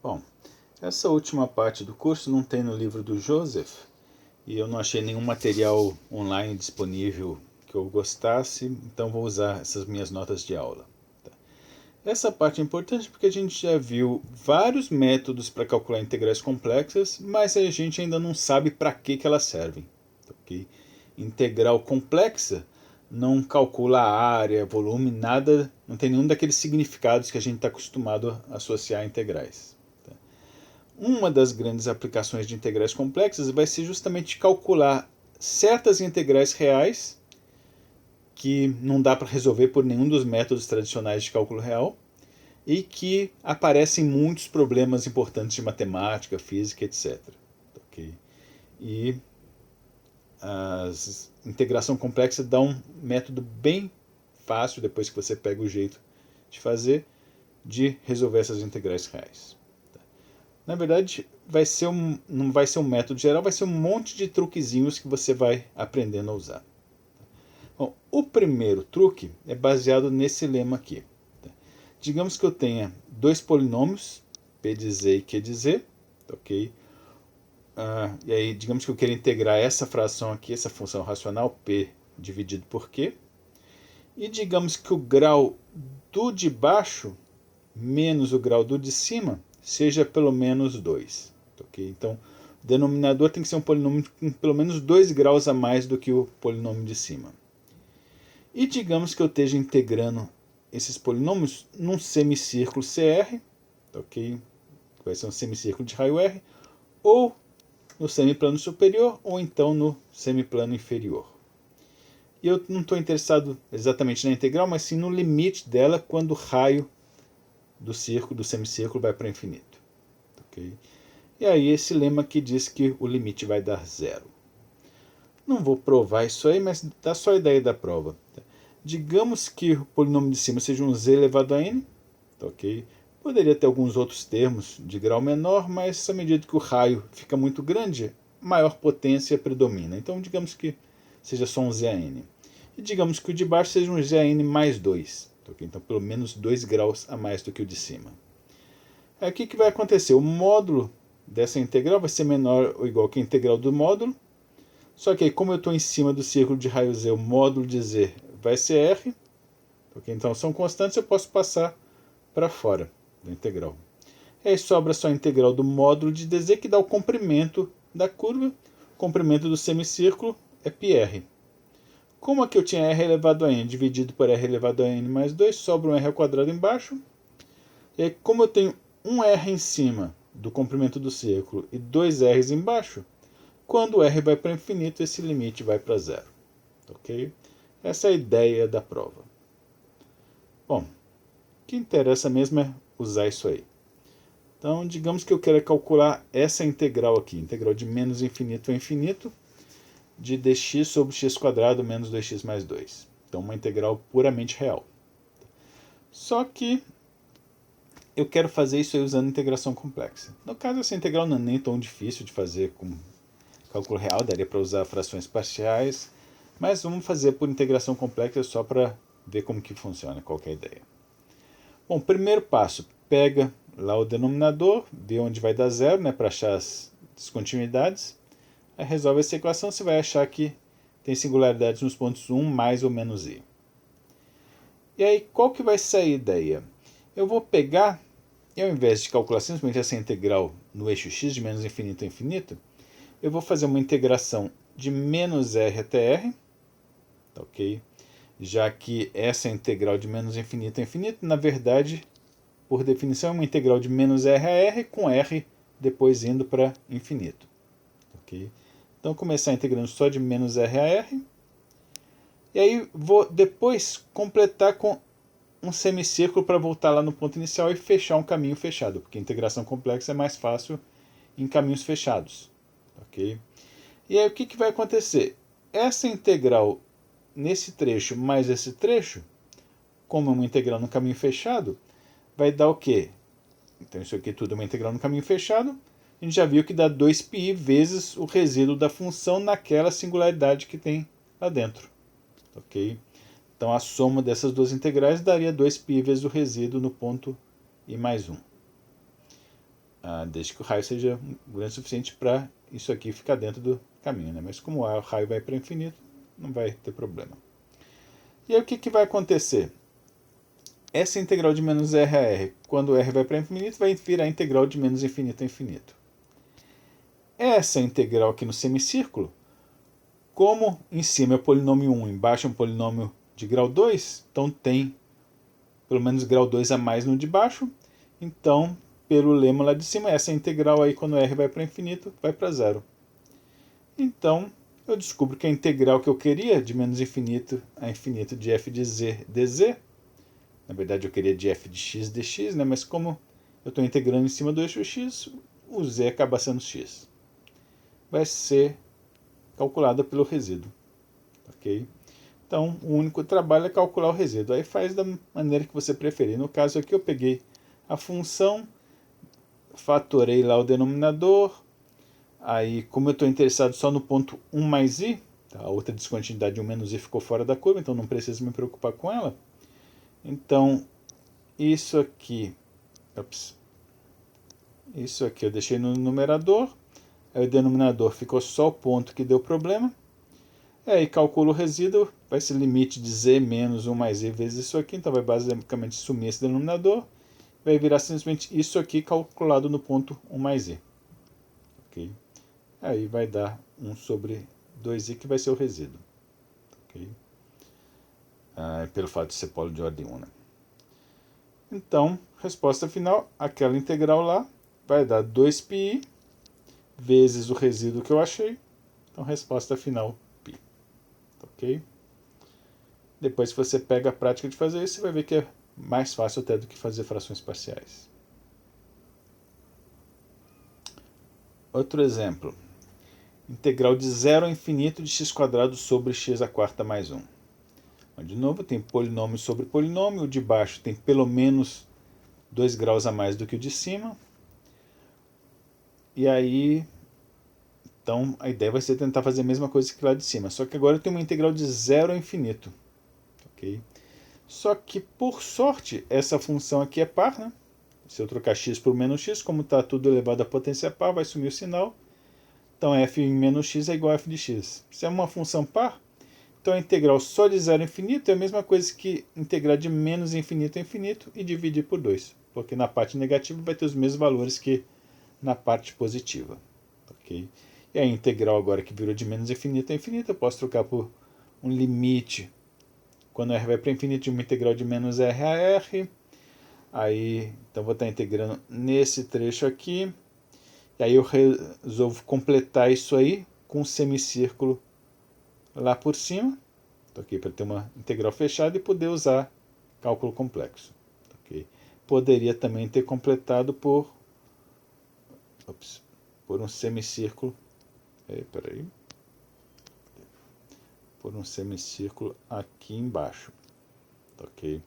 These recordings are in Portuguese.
Bom, essa última parte do curso não tem no livro do Joseph e eu não achei nenhum material online disponível que eu gostasse, então vou usar essas minhas notas de aula. Essa parte é importante porque a gente já viu vários métodos para calcular integrais complexas, mas a gente ainda não sabe para que elas servem. Okay? Integral complexa não calcula a área, volume, nada, não tem nenhum daqueles significados que a gente está acostumado a associar a integrais. Uma das grandes aplicações de integrais complexas vai ser justamente calcular certas integrais reais que não dá para resolver por nenhum dos métodos tradicionais de cálculo real e que aparecem muitos problemas importantes de matemática, física, etc. Okay? E a integração complexa dá um método bem fácil, depois que você pega o jeito de fazer, de resolver essas integrais reais. Na verdade, não vai ser um método geral, vai ser um monte de truquezinhos que você vai aprendendo a usar. Bom, o primeiro truque é baseado nesse lema aqui. Digamos que eu tenha dois polinômios, p de z e q de z, ok? E aí, digamos que eu queira integrar essa fração aqui, essa função racional, p dividido por q, e digamos que o grau do de baixo menos o grau do de cima seja pelo menos 2. Okay? Então, o denominador tem que ser um polinômio com pelo menos 2 graus a mais do que o polinômio de cima. E digamos que eu esteja integrando esses polinômios num semicírculo CR, okay? Vai ser um semicírculo de raio R, ou no semiplano superior, ou então no semiplano inferior. E eu não estou interessado exatamente na integral, mas sim no limite dela quando o raio do círculo, do semicírculo, vai para o infinito. Okay? E aí esse lema aqui diz que o limite vai dar zero. Não vou provar isso aí, mas dá só a ideia da prova. Digamos que o polinômio de cima seja um z elevado a n. Okay? Poderia ter alguns outros termos de grau menor, mas à medida que o raio fica muito grande, maior potência predomina. Então digamos que seja só um ZAN. E digamos que o de baixo seja um ZAN mais 2. Okay? Então pelo menos 2 graus a mais do que o de cima. Aí o que vai acontecer? O módulo dessa integral vai ser menor ou igual que a integral do módulo. Só que aí, como eu estou em cima do círculo de raio z, o módulo de z vai ser r. Okay? Então são constantes, eu posso passar para fora da integral. E aí sobra só a integral do módulo de dz, que dá o comprimento da curva. O comprimento do semicírculo é πr. Como aqui eu tinha r elevado a n dividido por r elevado a n mais 2, sobra um r ao quadrado embaixo. E aí, como eu tenho um r em cima do comprimento do círculo e dois r's embaixo, quando o r vai para o infinito, esse limite vai para zero. Okay? Essa é a ideia da prova. Bom, o que interessa mesmo é usar isso aí. Então, digamos que eu quero calcular essa integral aqui, integral de menos infinito a infinito, de dx sobre x quadrado menos 2x mais 2. Então, uma integral puramente real. Só que eu quero fazer isso aí usando integração complexa. No caso, essa integral não é nem tão difícil de fazer com cálculo real, daria para usar frações parciais, mas vamos fazer por integração complexa só para ver como que funciona, qual que é a ideia. Bom, primeiro passo, pega lá o denominador, vê onde vai dar zero, né, para achar as descontinuidades. Aí resolve essa equação, você vai achar que tem singularidades nos pontos 1 mais ou menos i. E aí, qual que vai ser a ideia? Eu vou pegar, e ao invés de calcular simplesmente essa integral no eixo x de menos infinito a infinito, eu vou fazer uma integração de menos r até r, ok? Já que essa integral de menos infinito a infinito, na verdade, por definição, é uma integral de menos r a r, com r depois indo para infinito. Okay? Então, vou começar integrando só de menos r a r. E aí, vou depois completar com um semicírculo para voltar lá no ponto inicial e fechar um caminho fechado, porque a integração complexa é mais fácil em caminhos fechados. Okay? E aí, o que vai acontecer? Essa integral nesse trecho mais esse trecho, como é uma integral no caminho fechado, vai dar o quê? Então isso aqui tudo é uma integral no caminho fechado. A gente já viu que dá 2π vezes o resíduo da função naquela singularidade que tem lá dentro. Ok? Então a soma dessas duas integrais daria 2π vezes o resíduo no ponto i mais 1. desde que o raio seja grande o suficiente para isso aqui ficar dentro do caminho, né? Mas como o raio vai para infinito, não vai ter problema. E aí o que vai acontecer? Essa integral de menos r a r, quando r vai para infinito, vai virar integral de menos infinito a infinito. Essa integral aqui no semicírculo, como em cima é o polinômio 1, embaixo é um polinômio de grau 2, então tem pelo menos grau 2 a mais no de baixo. Então, pelo lema lá de cima, essa integral aí, quando r vai para infinito, vai para zero. Então, eu descubro que a integral que eu queria, de menos infinito a infinito de f de z dz, na verdade eu queria de f de x dx, né? Mas como eu estou integrando em cima do eixo x, o z acaba sendo x. Vai ser calculada pelo resíduo. Ok? Então, o único trabalho é calcular o resíduo. Aí faz da maneira que você preferir. No caso aqui, eu peguei a função, fatorei lá o denominador. Aí, como eu estou interessado só no ponto 1 mais i, tá? A outra descontinuidade 1 menos i ficou fora da curva, então não preciso me preocupar com ela. Então, isso aqui eu deixei no numerador. Aí o denominador ficou só o ponto que deu problema. Aí calculo o resíduo, vai ser limite de z menos 1 mais i vezes isso aqui, então vai basicamente sumir esse denominador, vai virar simplesmente isso aqui calculado no ponto 1 mais i. Okay? Aí vai dar 1 sobre 2i, que vai ser o resíduo. Okay? Pelo fato de ser polo de ordem 1. Né? Então, resposta final, aquela integral lá vai dar 2πi vezes o resíduo que eu achei. Então, resposta final, π. Ok? Depois que você pega a prática de fazer isso, você vai ver que é mais fácil até do que fazer frações parciais. Outro exemplo. Integral de 0 a infinito de x² sobre x à quarta mais 1. De novo, tem polinômio sobre polinômio. O de baixo tem pelo menos 2 graus a mais do que o de cima. E aí, então, a ideia vai ser tentar fazer a mesma coisa que lá de cima. Só que agora eu tenho uma integral de 0 a infinito. Okay? Só que, por sorte, essa função aqui é par, né? Se eu trocar x por menos x, como está tudo elevado à potência par, vai sumir o sinal. Então, f em menos x é igual a f de x. Se é uma função par, então a integral só de 0 a infinito é a mesma coisa que integrar de menos infinito a infinito e dividir por 2. Porque na parte negativa vai ter os mesmos valores que na parte positiva. Okay? E a integral agora que virou de menos infinito a infinito, eu posso trocar por um limite. Quando r vai para infinito, de uma integral de menos r a r. Aí, então vou estar integrando nesse trecho aqui. E aí eu resolvo completar isso aí com um semicírculo lá por cima. Okay, para ter uma integral fechada e poder usar cálculo complexo. Okay. Poderia também ter completado por um semicírculo. Por um semicírculo aqui embaixo. Ok?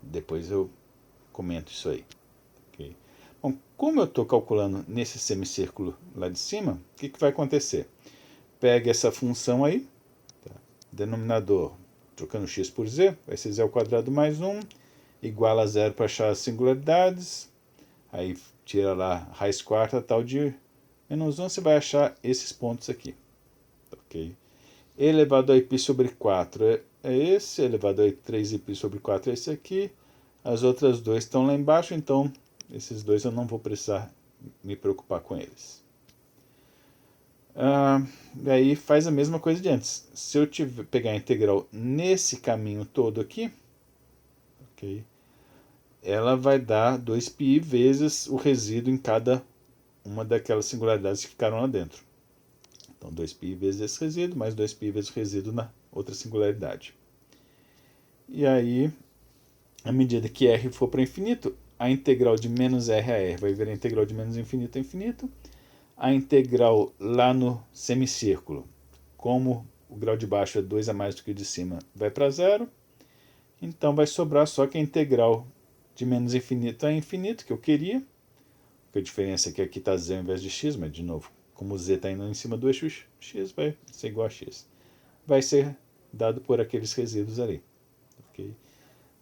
Depois eu comento isso aí. Okay? Bom, como eu estou calculando nesse semicírculo lá de cima, o que vai acontecer? Pega essa função aí, tá? Denominador, trocando x por z, vai ser z² mais 1, igual a 0 para achar as singularidades. Aí tira lá raiz quarta tal de menos 1, você vai achar esses pontos aqui. Ok? Elevado a π sobre 4 é esse, elevado a 3π sobre 4 é esse aqui. As outras duas estão lá embaixo, então esses dois eu não vou precisar me preocupar com eles. Daí faz a mesma coisa de antes. Se eu pegar a integral nesse caminho todo aqui, okay, ela vai dar 2πi vezes o resíduo em cada uma daquelas singularidades que ficaram lá dentro. Então 2πi vezes esse resíduo, mais 2πi vezes o resíduo na outra singularidade. E aí, à medida que r for para infinito, a integral de menos r a r vai virar a integral de menos infinito a infinito. A integral lá no semicírculo, como o grau de baixo é 2 a mais do que o de cima, vai para zero. Então vai sobrar só que a integral de menos infinito a infinito, que eu queria. A diferença é que aqui está z ao invés de x, mas de novo, como z está indo em cima do eixo x, vai ser igual a x. Vai ser dado por aqueles resíduos ali. Okay?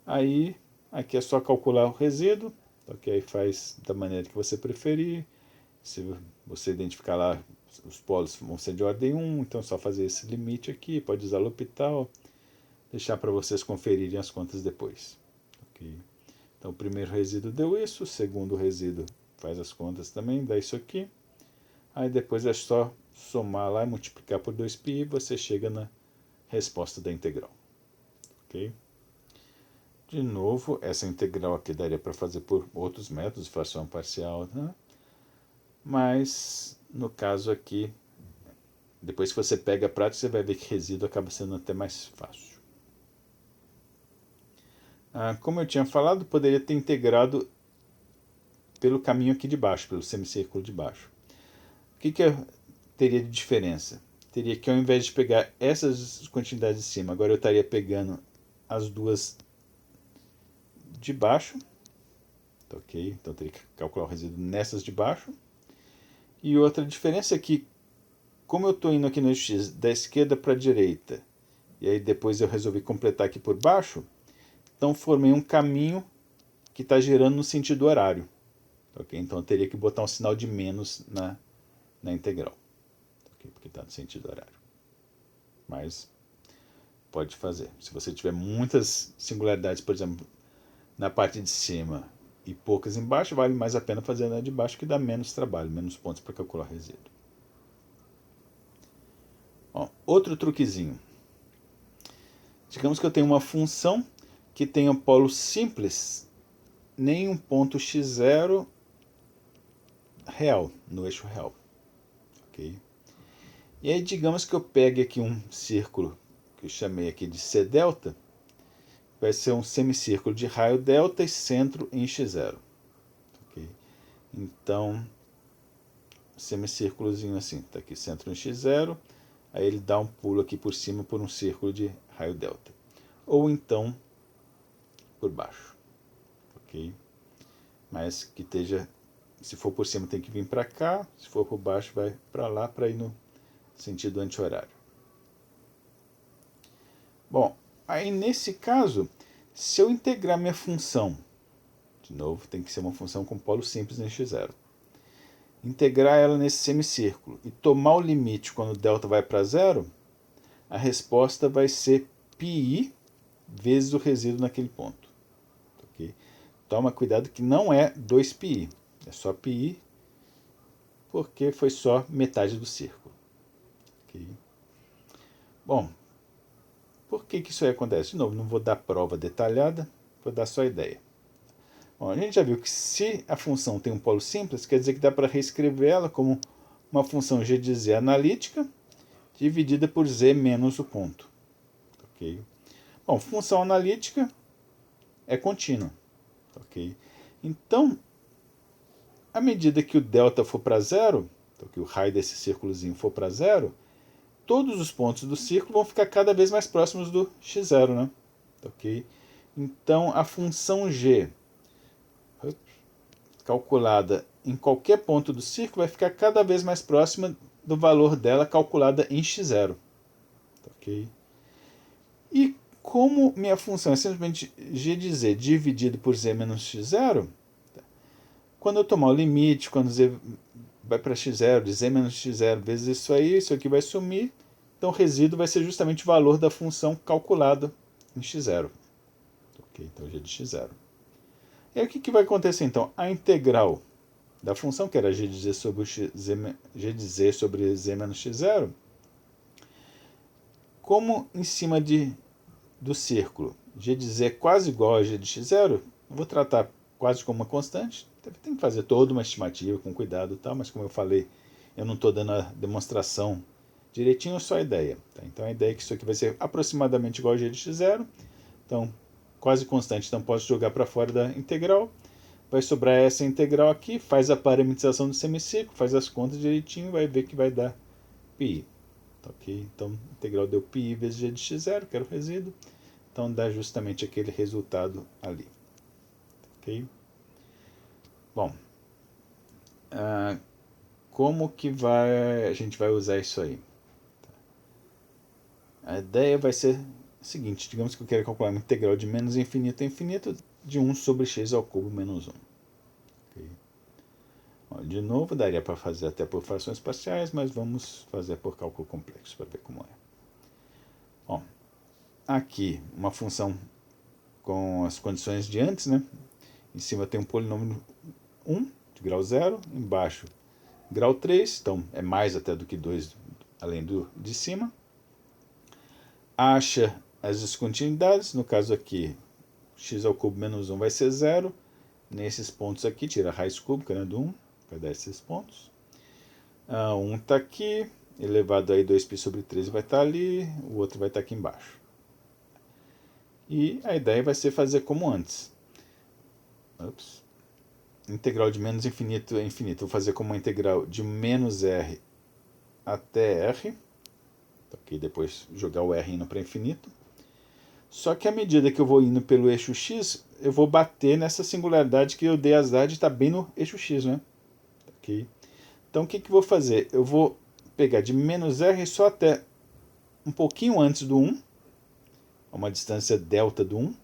Aí, aqui é só calcular o resíduo. Ok? Aí faz da maneira que você preferir. Se você identificar lá, os polos vão ser de ordem 1, então é só fazer esse limite aqui, pode usar L'Hopital, deixar para vocês conferirem as contas depois. Ok? Então o primeiro resíduo deu isso, o segundo resíduo faz as contas também, dá isso aqui. Aí depois é só somar lá e multiplicar por 2π e você chega na resposta da integral. Ok? De novo, essa integral aqui daria para fazer por outros métodos, fração parcial, né? Mas no caso aqui, depois que você pega a prática, você vai ver que resíduo acaba sendo até mais fácil. Como eu tinha falado, poderia ter integrado pelo caminho aqui de baixo, pelo semicírculo de baixo. O que eu teria de diferença? Teria que, ao invés de pegar essas quantidades de cima, agora eu estaria pegando as duas de baixo. Tá, ok? Então eu teria que calcular o resíduo nessas de baixo. E outra diferença é que, como eu estou indo aqui no x da esquerda para a direita, e aí depois eu resolvi completar aqui por baixo, então formei um caminho que está girando no sentido horário. Okay? Então eu teria que botar um sinal de menos na integral, okay? Porque está no sentido horário. Mas pode fazer. Se você tiver muitas singularidades, por exemplo, na parte de cima e poucas embaixo, vale mais a pena fazer na de baixo, que dá menos trabalho, menos pontos para calcular resíduo. Bom, outro truquezinho. Digamos que eu tenho uma função que tem um polo simples nem um ponto x0 real, no eixo real. Okay? E aí digamos que eu pegue aqui um círculo que eu chamei aqui de C delta, vai ser um semicírculo de raio delta e centro em x0. Okay? Então, semicírculozinho assim, está aqui centro em x0, aí ele dá um pulo aqui por cima por um círculo de raio delta. Ou então, por baixo. Ok? Mas que esteja, se for por cima tem que vir para cá, se for por baixo vai para lá, para ir no sentido anti-horário. Bom, aí nesse caso, se eu integrar minha função, de novo, tem que ser uma função com polo simples em x0, integrar ela nesse semicírculo e tomar o limite quando delta vai para zero, a resposta vai ser πi vezes o resíduo naquele ponto. Okay? Toma cuidado que não é 2πi, é só πi, porque foi só metade do círculo. Okay? Bom, por que isso aí acontece? De novo, não vou dar prova detalhada, vou dar só a ideia. Bom, a gente já viu que se a função tem um polo simples, quer dizer que dá para reescrever ela como uma função g de z analítica dividida por z menos o ponto. Okay? Bom, função analítica é contínua. Okay? Então, à medida que o delta for para zero, então que o raio desse círculozinho for para zero, todos os pontos do círculo vão ficar cada vez mais próximos do x0, né? Okay? Então, a função g calculada em qualquer ponto do círculo vai ficar cada vez mais próxima do valor dela calculada em x0. Okay? E como minha função é simplesmente g de z dividido por z menos x0, quando eu tomar o limite, quando z vai para x0, de z menos x0 vezes isso aqui vai sumir, então o resíduo vai ser justamente o valor da função calculada em x0. Okay? Então g de x0. E aí o que vai acontecer então? A integral da função, que era g de z sobre z menos x0, como em cima do círculo g de z é quase igual a g de x0, vou tratar quase como uma constante. Tem que fazer toda uma estimativa com cuidado, tal, mas como eu falei, eu não estou dando a demonstração direitinho, só a ideia. Tá? Então a ideia é que isso aqui vai ser aproximadamente igual a g de x0, então quase constante, então posso jogar para fora da integral. Vai sobrar essa integral aqui, faz a parametrização do semicírculo, faz as contas direitinho, vai ver que vai dar πi. Okay? Então, a integral deu πi vezes g de x0, que era o resíduo. Então, dá justamente aquele resultado ali. Okay? Bom, como que a gente vai usar isso aí? A ideia vai ser a seguinte, digamos que eu quero calcular uma integral de menos infinito a infinito de 1 sobre x ao cubo menos 1. De novo, daria para fazer até por frações parciais, mas vamos fazer por cálculo complexo para ver como é. Bom, aqui uma função com as condições de antes, né? Em cima tem um polinômio 1, de grau 0, embaixo grau 3, então é mais até do que 2 além do de cima. Acha as descontinuidades, no caso aqui, x ao cubo menos 1 vai ser 0. Nesses pontos aqui, tira a raiz cúbica, né, do 1, vai dar esses pontos. 1 está aqui, elevado aí 2π sobre 13 vai estar ali, o outro vai estar aqui embaixo. E a ideia vai ser fazer como antes. Integral de menos infinito a infinito. Vou fazer como uma integral de menos r até r. Ok, depois jogar o r indo para infinito. Só que à medida que eu vou indo pelo eixo x, eu vou bater nessa singularidade que eu dei azar de estar bem no eixo x, né? Ok. Então o que eu vou fazer? Eu vou pegar de menos r só até um pouquinho antes do 1, a uma distância delta do 1,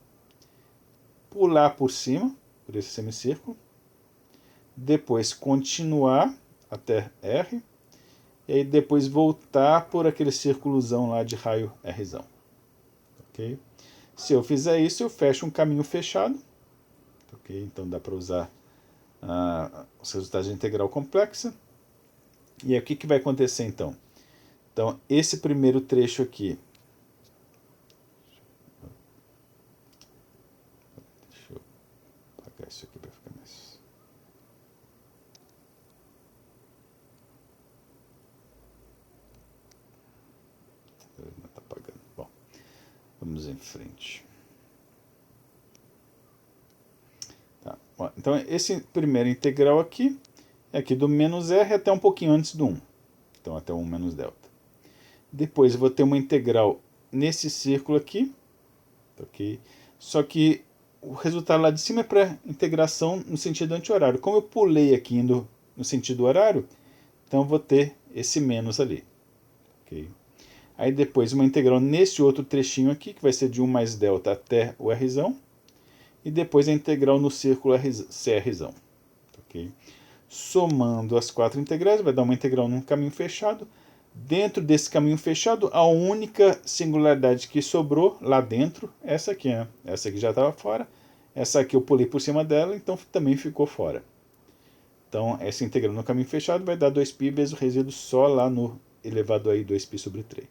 pular por cima, por esse semicírculo, depois continuar até R, e aí depois voltar por aquele círculozão lá de raio Rzão. Okay? Se eu fizer isso, eu fecho um caminho fechado. Okay? Então dá para usar os resultados de integral complexa. E aí o que vai acontecer então? Então esse primeiro trecho aqui, deixa eu apagar isso aqui para ficar mais... Não está apagando. Bom, vamos em frente. Tá. Então esse primeiro integral aqui é aqui do menos r até um pouquinho antes do 1. Então até o 1 menos delta. Depois eu vou ter uma integral nesse círculo aqui. Okay? Só que o resultado lá de cima é para integração no sentido anti-horário. Como eu pulei aqui indo no sentido horário, então eu vou ter esse menos ali. Okay? Aí depois uma integral nesse outro trechinho aqui, que vai ser de 1 mais delta até o Rzão. E depois a integral no círculo CRzão. Okay? Somando as 4 integrais, vai dar uma integral num caminho fechado. Dentro desse caminho fechado, a única singularidade que sobrou lá dentro é essa aqui. Né? Essa aqui já estava fora. Essa aqui eu pulei por cima dela, então também ficou fora. Então, essa integral no caminho fechado vai dar 2π vezes o resíduo só lá no elevado aí 2π sobre 3.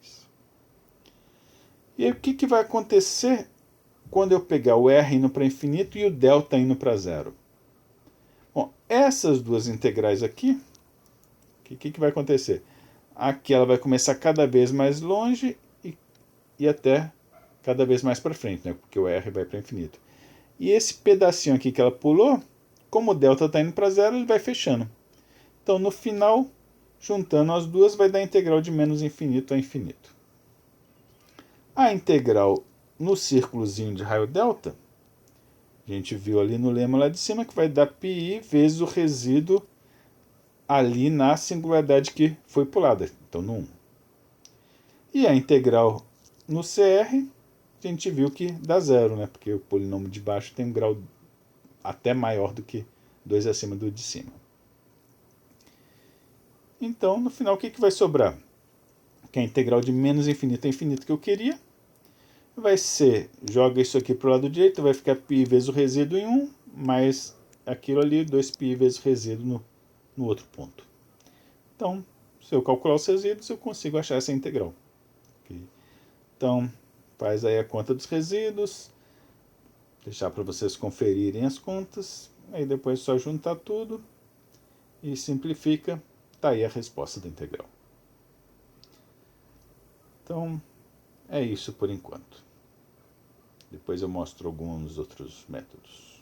E aí, o que vai acontecer quando eu pegar o r indo para infinito e o delta indo para zero? Bom, essas duas integrais aqui, o que vai acontecer? Aqui ela vai começar cada vez mais longe e até cada vez mais para frente, né? Porque o r vai para infinito. E esse pedacinho aqui que ela pulou, como o delta está indo para zero, ele vai fechando. Então, no final, juntando as duas, vai dar a integral de menos infinito a infinito. A integral no círculozinho de raio delta, a gente viu ali no lema lá de cima, que vai dar πi vezes o resíduo ali na singularidade que foi pulada, então no 1. E a integral no CR, a gente viu que dá zero, né? Porque o polinômio de baixo tem um grau até maior do que 2 acima do de cima. Então, no final, o que vai sobrar? Que é a integral de menos infinito a infinito que eu queria. Vai ser, joga isso aqui para o lado direito, vai ficar π vezes o resíduo em 1, mais aquilo ali, 2π vezes o resíduo no outro ponto. Então, se eu calcular os resíduos, eu consigo achar essa integral. Okay? Então, faz aí a conta dos resíduos, deixar para vocês conferirem as contas, aí depois é só juntar tudo e simplifica, está aí a resposta da integral. Então, é isso por enquanto. Depois eu mostro alguns outros métodos.